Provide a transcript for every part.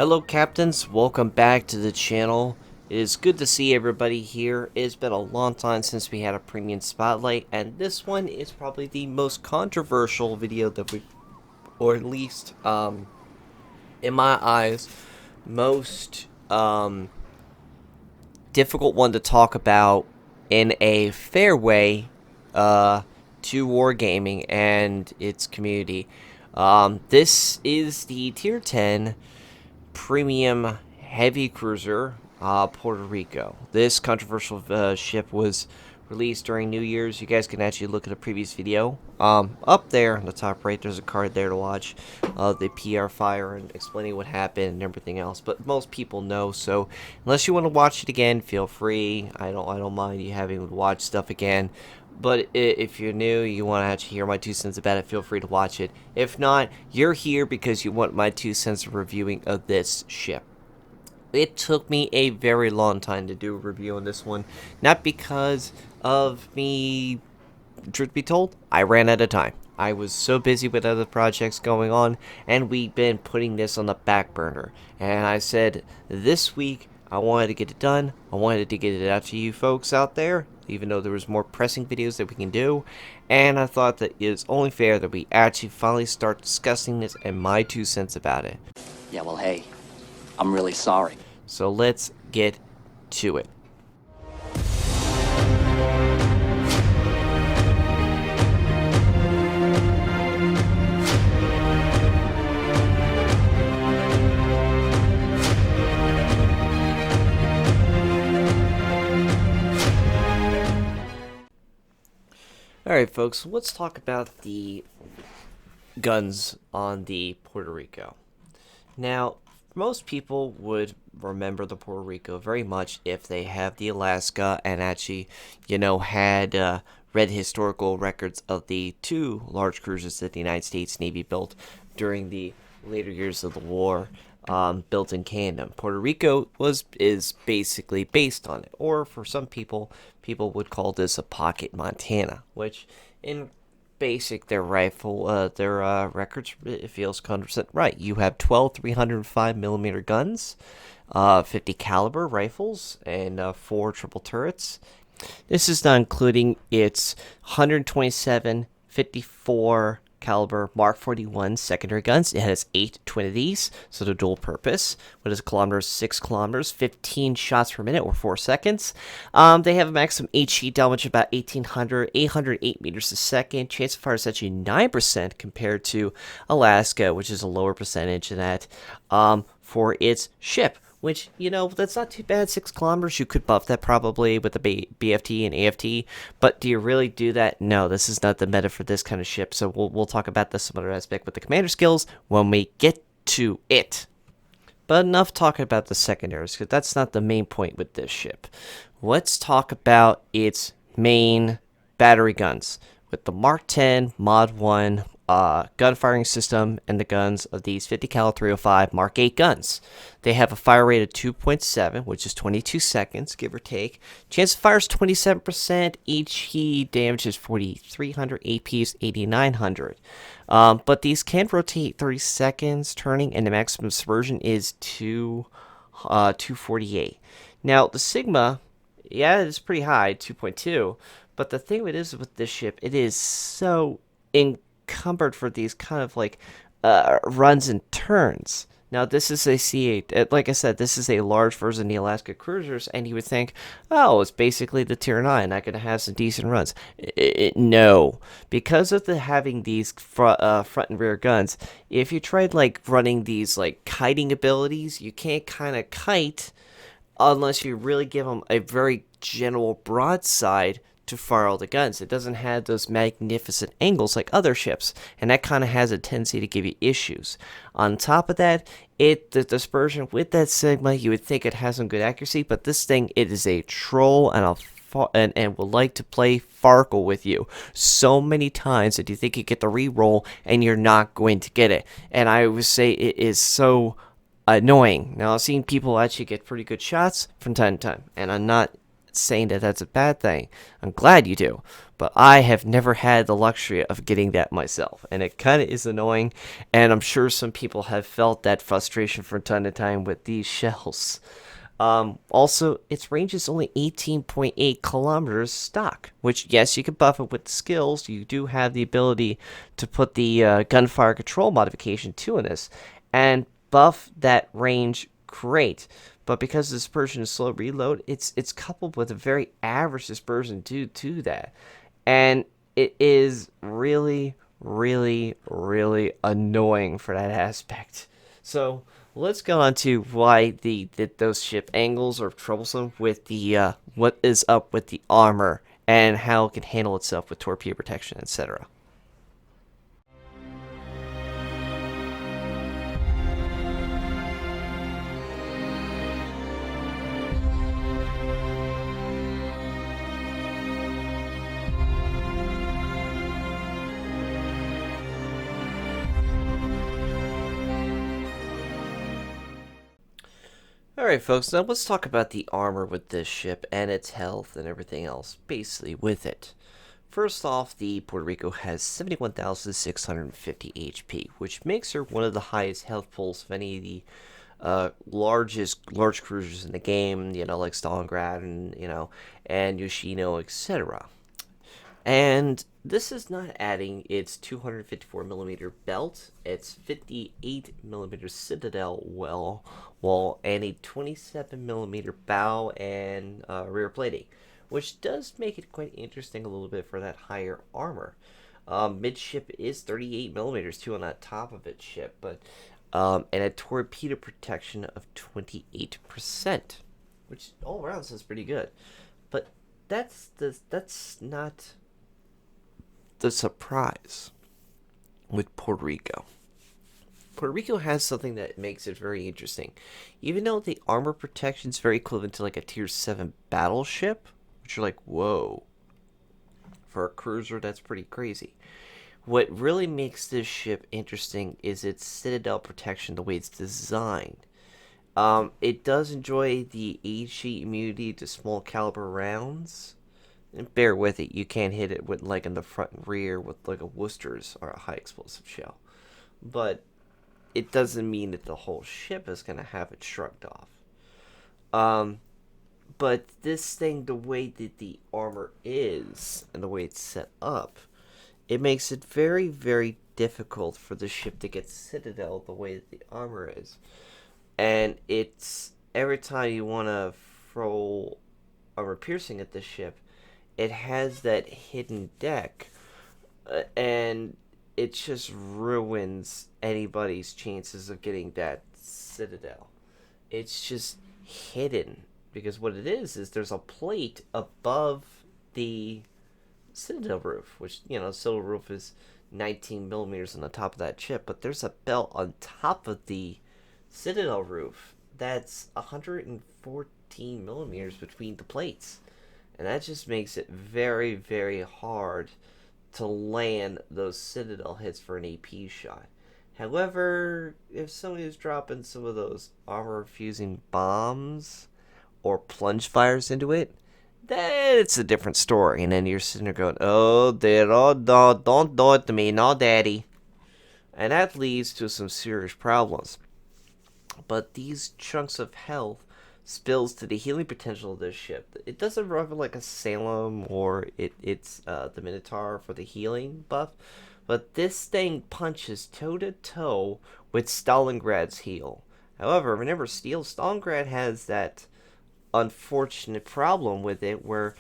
Hello captains, welcome back to the channel. It is good to see everybody here. It's been a long time since we had a premium spotlight, and this one is probably the most controversial video that we, or at least in my eyes, most difficult one to talk about in a fair way to wargaming and its community. This is the tier 10 premium heavy cruiser, Puerto Rico. This controversial ship was released during New Year's. You guys can actually look at a previous video. Up there on the top right, there's a card there to watch the PR fire and explaining what happened and everything else. But most people know, so unless you want to watch it again, feel free. I don't mind you having to watch stuff again. But if you're new, you want to actually hear my 2 cents about it, feel free to watch it. If not, you're here because you want my 2 cents of reviewing of this ship. It took me a very long time to do a review on this one. Not because of me, truth be told, I ran out of time. I was so busy with other projects going on, and we've been putting this on the back burner. And I said, this week, I wanted to get it done. I wanted to get it out to you folks out there, even though there was more pressing videos that we can do. And I thought that it's only fair that we actually finally start discussing this and my 2 cents about it. Yeah, well, hey, I'm really sorry. So let's get to it. Alright folks, let's talk about the guns on the Puerto Rico. Now, most people would remember the Puerto Rico very much if they have the Alaska and actually, had read historical records of the two large cruisers that the United States Navy built during the later years of the war, built in Canada. Puerto Rico is basically based on it, or for some people would call this a pocket Montana, which in basic their records, it feels 100% right. You have 12 305mm guns, 50 caliber rifles, and 4 triple turrets. This is not including its 127 54 caliber Mark 41 secondary guns. It has 8 twin of these, so they're dual purpose. What is kilometers? 6 kilometers, 15 shots per minute, or 4 seconds. They have a maximum HE damage about 1800, 808 meters a second. Chance of fire is actually 9% compared to Alaska, which is a lower percentage than that for its ship. Which, that's not too bad. 6 kilometers, you could buff that probably with the BFT and AFT. But do you really do that? No, this is not the meta for this kind of ship. So we'll talk about this some other aspect with the commander skills when we get to it. But enough talking about the secondaries, because that's not the main point with this ship. Let's talk about its main battery guns. With the Mark 10 Mod 1 gun firing system and the guns of these 50 cal 305 Mark 8 guns. They have a fire rate of 2.7, which is 22 seconds, give or take. Chance of fire is 27%. HE damage is 4,300. AP is 8,900. But these can rotate 30 seconds turning, and the maximum subversion is 248. Now, the Sigma, yeah, it's pretty high, 2.2. But the thing with this ship, it is so encumbered for these kind of runs and turns. Now, this is a C8. Like I said, this is a large version of the Alaska cruisers, and you would think, oh, it's basically the Tier 9. Not going to have some decent runs. No. Because of having these front and rear guns, if you tried running these kiting abilities, you can't kind of kite unless you really give them a very general broadside to fire all the guns. It doesn't have those magnificent angles like other ships, and that kind of has a tendency to give you issues. On top of that, the dispersion with that Sigma, you would think it has some good accuracy, but this thing, it is a troll and will like to play Farkle with you so many times that you think you get the re-roll and you're not going to get it. And I would say it is so annoying. Now, I've seen people actually get pretty good shots from time to time, and I'm not saying that that's a bad thing. I'm glad you do, but I have never had the luxury of getting that myself, and it kind of is annoying. And I'm sure some people have felt that frustration from time to time with these shells. Also, its range is only 18.8 kilometers stock, which, yes, you can buff it with skills. You do have the ability to put the gunfire control modification too in this, and buff that range great. But because the dispersion is slow reload, it's coupled with a very average dispersion due to that. And it is really, really, really annoying for that aspect. So let's go on to why those ship angles are troublesome with the what is up with the armor and how it can handle itself with torpedo protection, etc. Alright, folks, now let's talk about the armor with this ship and its health and everything else, basically, with it. First off, the Puerto Rico has 71,650 HP, which makes her one of the highest health pools of any of the large cruisers in the game, like Stalingrad and Yoshino, etc. And this is not adding its 254 millimeter belt, its 58 millimeter citadel wall, and a 27 millimeter bow and rear plating, which does make it quite interesting a little bit for that higher armor. Midship is 38 millimeters too on that top of its ship, but and a torpedo protection of 28%, which all around sounds pretty good. But that's not the surprise with Puerto Rico. Puerto Rico has something that makes it very interesting. Even though the armor protection is very equivalent to like a tier 7 battleship, which you're like, whoa. For a cruiser, that's pretty crazy. What really makes this ship interesting is its citadel protection, the way it's designed. It does enjoy the HE immunity to small caliber rounds. And bear with it, you can't hit it with like in the front and rear with like a Worcester's or a high explosive shell. But it doesn't mean that the whole ship is going to have it shrugged off. But this thing, the way that the armor is and the way it's set up, it makes it very, very difficult for the ship to get citadel the way that the armor is. And it's every time you want to throw armor piercing at the ship, it has that hidden deck, and it just ruins anybody's chances of getting that citadel. It's just hidden because what it is there's a plate above the citadel roof, which citadel roof is 19 millimeters on the top of that chip, but there's a belt on top of the citadel roof that's 114 millimeters between the plates. And that just makes it very, very hard to land those citadel hits for an AP shot. However, if somebody is dropping some of those armor fusing bombs or plunge fires into it, then it's a different story. And then you're sitting there going, oh, don't do it to me, no daddy. And that leads to some serious problems. But these chunks of health spills to the healing potential of this ship. It doesn't run like a Salem or it's the Minotaur for the healing buff, but this thing punches toe to toe with Stalingrad's heal. However, remember, Stalingrad has that unfortunate problem with it where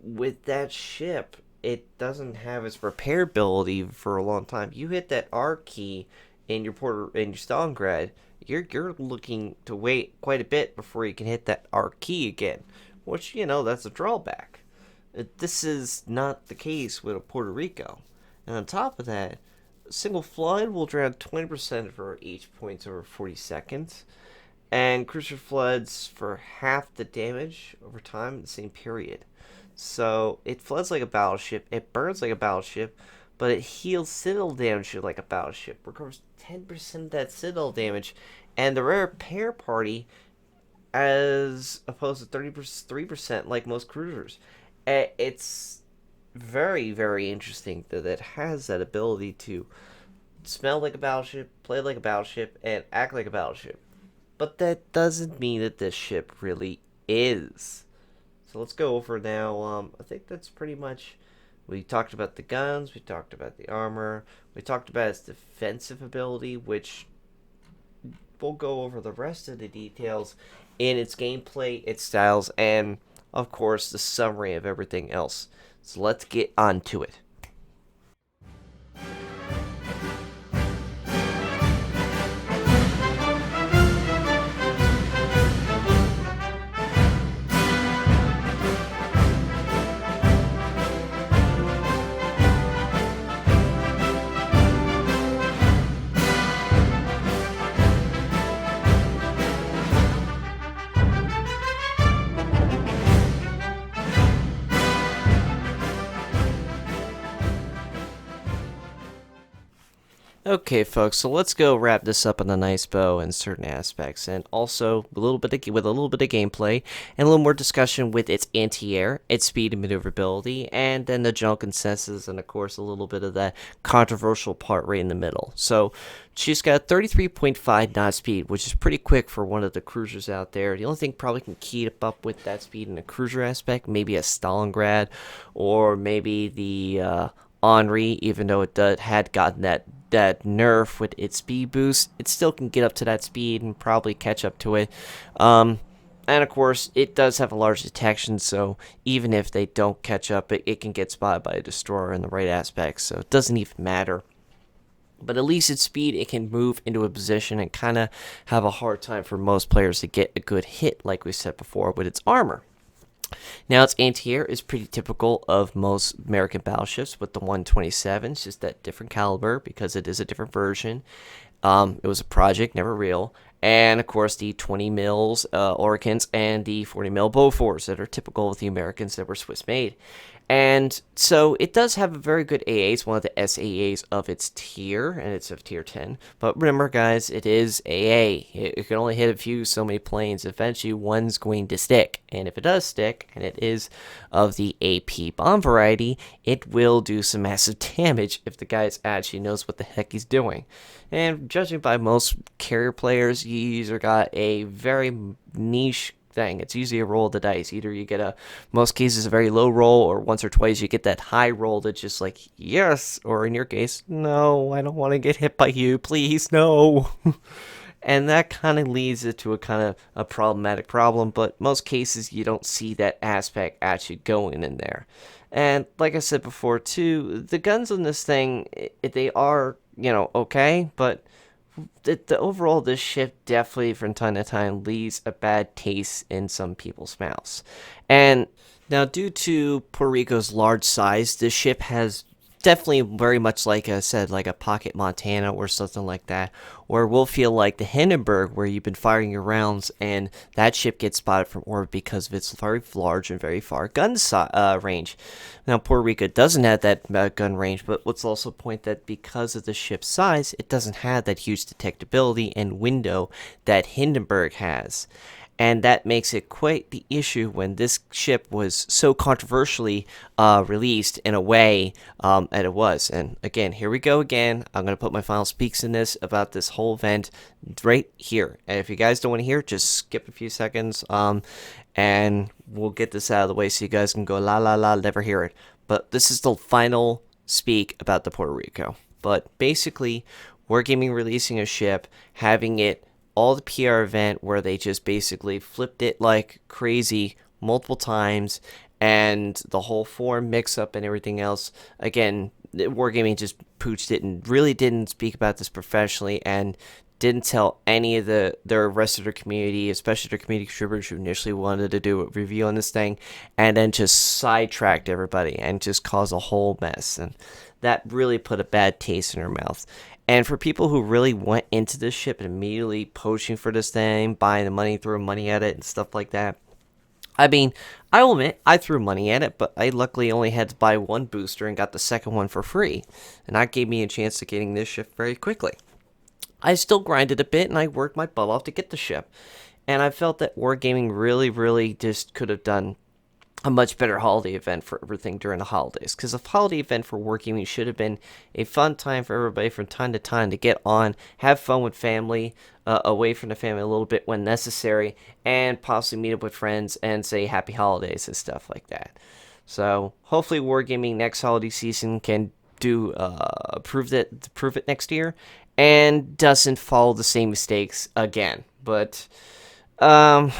with that ship, it doesn't have its repairability for a long time. You hit that R key in your Stalingrad, you're looking to wait quite a bit before you can hit that R key again, which that's a drawback. This is not the case with a Puerto Rico, and on top of that, a single flood will drown 20% of our H points over 40 seconds, and cruiser floods for half the damage over time in the same period. So it floods like a battleship, it burns like a battleship, but it heals citadel damage like a battleship, recovers 10% of that citadel damage, and the repair party as opposed to 33% like most cruisers. It's very, very interesting that it has that ability to smell like a battleship, play like a battleship, and act like a battleship. But that doesn't mean that this ship really is. So let's go over now. I think that's pretty much. We talked about the guns, we talked about the armor, we talked about its defensive ability, which we'll go over the rest of the details in its gameplay, its styles, and of course the summary of everything else. So let's get on to it. Okay, folks. So let's go wrap this up on a nice bow in certain aspects, and also with a little bit of gameplay and a little more discussion with its anti-air, its speed and maneuverability, and then the general consensus, and of course a little bit of that controversial part right in the middle. So she's got 33.5 knot speed, which is pretty quick for one of the cruisers out there. The only thing probably can keep up with that speed in a cruiser aspect, maybe a Stalingrad, or maybe the Henri, even though had gotten that nerf with its speed boost, it still can get up to that speed and probably catch up to it. And of course, it does have a large detection, so even if they don't catch up, it can get spotted by a destroyer in the right aspects, so it doesn't even matter. But at least its speed, it can move into a position and kind of have a hard time for most players to get a good hit, like we said before, with its armor. Now, its anti-air is pretty typical of most American battleships with the 127. It's just that different caliber because it is a different version. It was a project, never real. And, of course, the 20 mils Oricans and the 40 mil Beauforts that are typical of the Americans that were Swiss-made. And so it does have a very good AA. It's one of the SAAs of its tier, and it's of tier 10. But remember, guys, it is AA. It can only hit a few so many planes. Eventually, one's going to stick. And if it does stick, and it is of the AP bomb variety, it will do some massive damage if the guy actually knows what the heck he's doing. And judging by most carrier players, you either got a very niche thing. It's usually a roll of the dice. Either you get most cases, a very low roll, or once or twice you get that high roll that's just like, yes, or in your case, no, I don't want to get hit by you, please, no. And that kind of leads it to a kind of a problematic problem, but most cases you don't see that aspect actually going in there. And like I said before too, the guns on this thing, they are, okay, but the overall, this ship definitely from time to time leaves a bad taste in some people's mouths. And now, due to Puerto Rico's large size, this ship has definitely very much, like I said, like a pocket Montana or something like that, where we'll feel like the Hindenburg, where you've been firing your rounds and that ship gets spotted from orbit because of its very large and very far gun range. Now, Puerto Rico doesn't have that gun range, but let's also point that because of the ship's size, it doesn't have that huge detectability and window that Hindenburg has. And that makes it quite the issue when this ship was so controversially released in a way that it was. And again, here we go again. I'm going to put my final speaks in this about this whole event right here. And if you guys don't want to hear, just skip a few seconds and we'll get this out of the way so you guys can go la la la, never hear it. But this is the final speak about the Puerto Rico. But basically, Wargaming releasing a ship, having it all the PR event where they just basically flipped it like crazy multiple times, and the whole forum mix-up and everything else. Again, Wargaming just pooched it and really didn't speak about this professionally and didn't tell any of their rest of their community, especially their community contributors who initially wanted to do a review on this thing, and then just sidetracked everybody and just caused a whole mess. And that really put a bad taste in her mouth. And for people who really went into this ship and immediately poaching for this thing, buying the money, throwing money at it and stuff like that, I mean, I will admit, I threw money at it, but I luckily only had to buy one booster and got the second one for free. And that gave me a chance of getting this ship very quickly. I still grinded a bit and I worked my butt off to get the ship. And I felt that Wargaming really, really just could have done a much better holiday event for everything during the holidays. Because a holiday event for Wargaming should have been a fun time for everybody from time to time to get on, have fun with family, away from the family a little bit when necessary, and possibly meet up with friends and say happy holidays and stuff like that. So hopefully, Wargaming next holiday season can do prove it next year, and doesn't follow the same mistakes again. But um,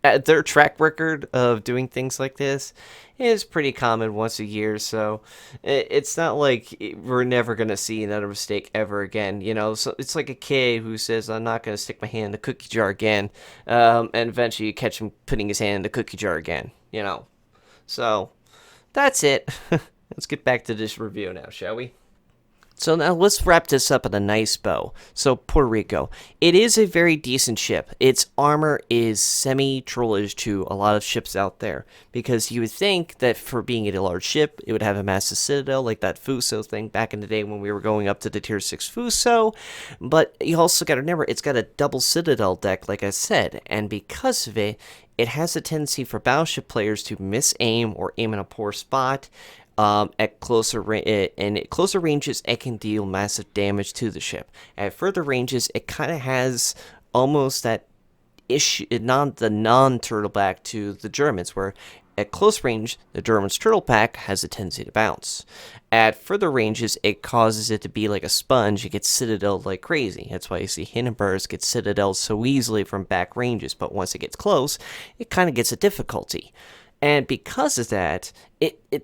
their track record of doing things like this is pretty common once a year, so it's not like we're never going to see another mistake ever again. So it's like a kid who says, I'm not going to stick my hand in the cookie jar again, and eventually you catch him putting his hand in the cookie jar again. So that's it. Let's get back to this review now, shall we? So now let's wrap this up in a nice bow. So Puerto Rico, it is a very decent ship. Its armor is semi-trollish to a lot of ships out there, because you would think that for being a large ship, it would have a massive citadel like that Fuso thing back in the day when we were going up to the Tier 6 Fuso. But you also got to remember, it's got a double citadel deck, like I said, and because of it, it has a tendency for battleship players to miss aim or aim in a poor spot. At closer ranges, it can deal massive damage to the ship. At further ranges, it kind of has almost that issue, the non-turtleback to the Germans, where at close range, the German's turtleback has a tendency to bounce. At further ranges, it causes it to be like a sponge. It gets citadeled like crazy. That's why you see Hindenburgs get citadeled so easily from back ranges, but once it gets close, it kind of gets a difficulty. And because of that,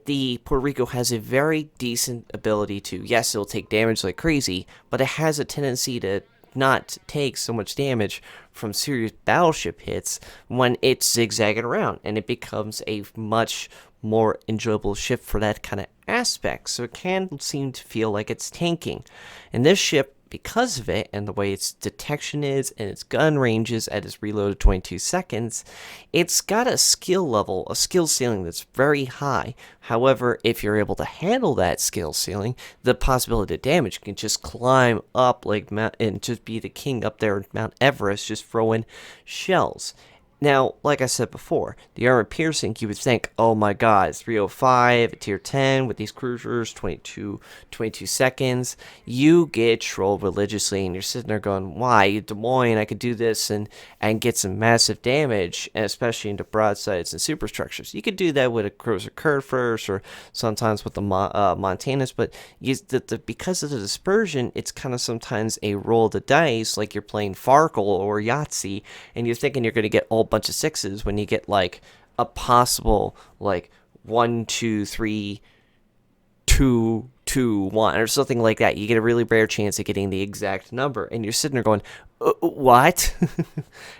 the Puerto Rico has a very decent ability to, yes, it'll take damage like crazy, but it has a tendency to not take so much damage from serious battleship hits when it's zigzagging around, and it becomes a much more enjoyable ship for that kind of aspect. So it can seem to feel like it's tanking. And this ship, because of it and the way its detection is and its gun ranges at its reload of 22 seconds, it's got a skill ceiling that's very high. However, if you're able to handle that skill ceiling, the possibility of damage can just climb up like and just be the king up there at Mount Everest, just throwing shells. Now, like I said before, the armor piercing, you would think, oh my god, it's 305 at tier 10 with these cruisers, 22 seconds. You get trolled religiously, and you're sitting there going, why? Des Moines, I could do this and get some massive damage, especially into broadsides and superstructures. You could do that with a cruiser curve first, or sometimes with the Montanas, but because of the dispersion, it's kind of sometimes a roll of the dice, like you're playing Farkle or Yahtzee, and you're thinking you're going to get all bunch of sixes when you get like a possible like 1 2 3 2 2 1 or something like that. You get a really rare chance of getting the exact number, and you're sitting there going, what?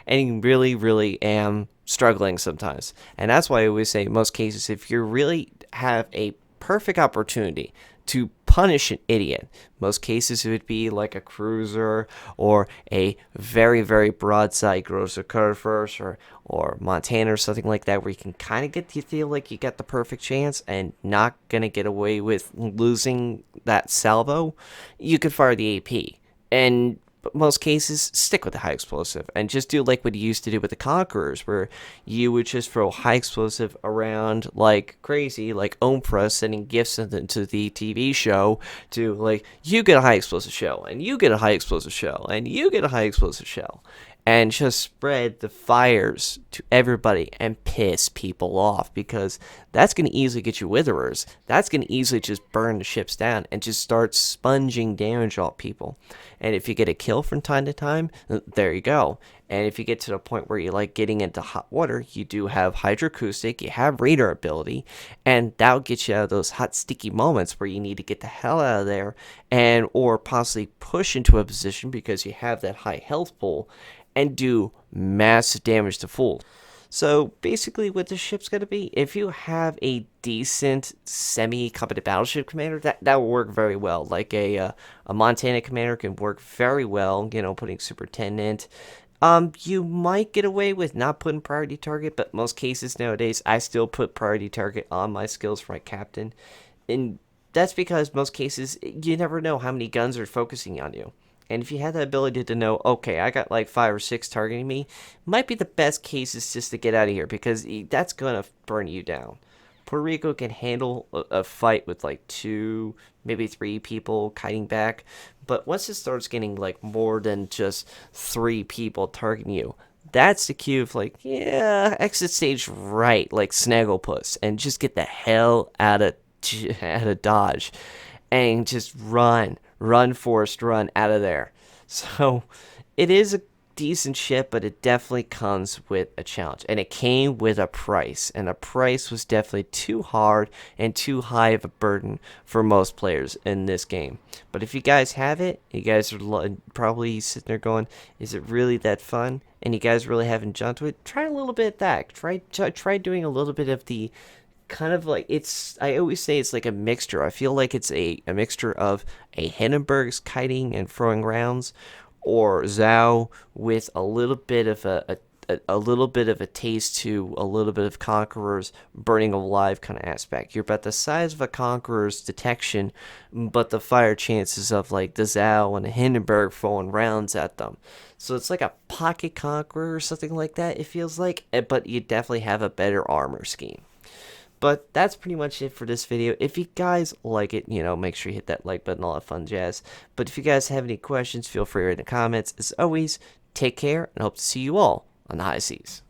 And you really am struggling sometimes. And that's why I always say, in most cases, if you really have a perfect opportunity to punish an idiot, most cases it would be like a cruiser or a very broadside cruiser curve first, or Montana or something like that, where you can kind of get you feel like you got the perfect chance and not gonna get away with losing that salvo. You could fire the AP, and most cases, stick with the high explosive and just do like what you used to do with the Conquerors, where you would just throw high explosive around like crazy, like Oprah sending gifts into the TV show to like, you get a high explosive shell, and you get a high explosive shell, and you get a high explosive shell. And just spread the fires to everybody and piss people off, because that's going to easily get you witherers. That's going to easily just burn the ships down and just start sponging damage off people. And if you get a kill from time to time, there you go. And if you get to the point where you like getting into hot water, you do have hydroacoustic, you have radar ability, and that'll get you out of those hot sticky moments where you need to get the hell out of there, and or possibly push into a position because you have that high health pool and do massive damage to fools. So basically what the ship's going to be, if you have a decent semi-competent battleship commander, that will work very well. Like a Montana commander can work very well, putting superintendent. You might get away with not putting priority target, but most cases nowadays, I still put priority target on my skills for my captain. And that's because most cases, you never know how many guns are focusing on you. And if you had the ability to know, okay, I got like 5 or 6 targeting me, might be the best case is just to get out of here because that's gonna burn you down. Puerto Rico can handle a fight with like 2, maybe 3 people kiting back, but once it starts getting like more than just 3 people targeting you, that's the cue of like, yeah, exit stage right, like Snagglepuss, and just get the hell out of Dodge, and just run, Forrest, run out of there. So it is a decent ship, but it definitely comes with a challenge, and it came with a price, and the price was definitely too hard and too high of a burden for most players in this game. But if you guys have it, you guys are probably sitting there going, "Is it really that fun?" And you guys really haven't jumped to it. Try a little bit of that. Try doing a little bit of the kind of like it's I always say it's like a mixture. I feel like it's a mixture of a Hindenburg's kiting and throwing rounds or Zhao with a little bit of a little bit of a taste to a little bit of Conqueror's burning alive kind of aspect. You're about the size of a Conqueror's detection, but the fire chances of like the Zhao and the Hindenburg throwing rounds at them. So it's like a pocket Conqueror or something like that, it feels like, but you definitely have a better armor scheme. But that's pretty much it for this video. If you guys like it, make sure you hit that like button, all that fun jazz. But if you guys have any questions, feel free to write in the comments. As always, take care, and hope to see you all on the high seas.